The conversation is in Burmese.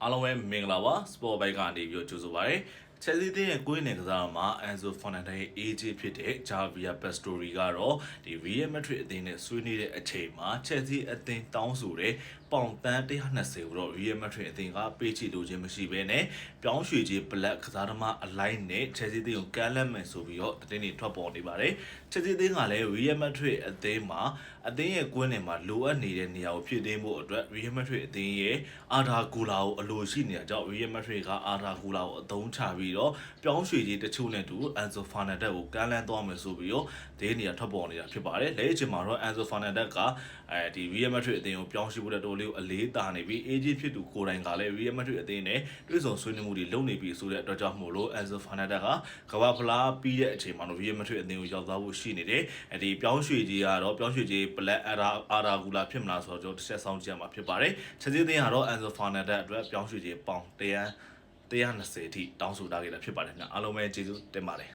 အားလုံးပဲမင်္ဂလာပါစပေါ်ဘိုက်ကနေပြီးကြိုဆိုပါရစေချက်စီးတဲ့ကိုင်းနေကစားမှာ Enzo Fernandez ရဲ့ AJ ဖြစ်တဲ့ Javier Pastore ကတော့ဒီ Real Madrid အသင်းနဲ့ဆွေးနွေးတဲ့အချိန်မှာ Chelsea အသင်းတောင်းဆိုတဲ့ပေါင်တန်း120ကိုတော့ Real Madrid အသင်းကပေးချေလိုခြင်းမရှိဘဲနဲ့ပြောင်းရွှေ့ခြင်း Black ကစားသမားအလိုက်နဲ့ Chelsea အသင်းကိုကမ်းလှမ်းမယ်ဆိုပြီးတော့တင်းတွေထွက်ပေါ်နေပါတယ် Chelsea အသင်းကလည်း Real Madrid အသင်းမှာအသင်းရဲ့ကွင်းထဲမှာလိုအပ်နေတဲ့နေရာကိုဖြည့်တင်းဖို့အတွက် Real Madrid အသင်းရဲ့အာဒါဂူလာကိုအလိုရှိနေတာကြောင့် Real Madrid ကအာဒါဂူလာကိုအသုံးချပြီးတော့ပြောင်းရွှေ့ကြီးတချို့နဲ့တူ Enzo Fernandez ကိုကမ်းလှမ်းသွားမယ်ဆိုပြီးတော့ဒီနေရာထွက်ပေါ်နေတာဖြစ်ပါတယ်။လက်အချိန်မှာတော့ Enzo Fernandez ကဒီ Real Madrid အသင်းကိုပြောင်းရွှေ့ဖို့တော်လေးကိုအလေးတာနေပြီး AJ ဖြစ်သူကိုယ်တိုင်ကလည်း Real Madrid အသင်းနဲ့တွဲဆုံဆွေးနွေးမှုတွေလုပ်နေပြီဆိုတဲ့အတွက်ကြောင့်မို့လို့ Enzo Fernandez ကကမ္ဘာဖလားပြီးတဲ့အချိန်မှာတော့ Real Madrid အသင်းကိုရောက်သွားဖို့ရှိနေတယ်။ဒီပြောင်းရွှေ့ကြီးကတော့ပြောင်းရွှေ့ကြီး Black အာရာဂူလာဖြစ်မလားဆိုတော့ကျွန်တော်တစ်ချက်စောင့်ကြည့်ရမှာဖြစ်ပါတယ်။ချက်ချင်းအသင်းကတော့ Enzo Fernandez အတွက်ပြောင်းရွှေ့ကြီးပေါင်120အထိတောင်းဆိုထားခဲ့တာဖြစ်ပါတယ်။အားလုံးပဲကျေးဇူးတင်ပါတယ်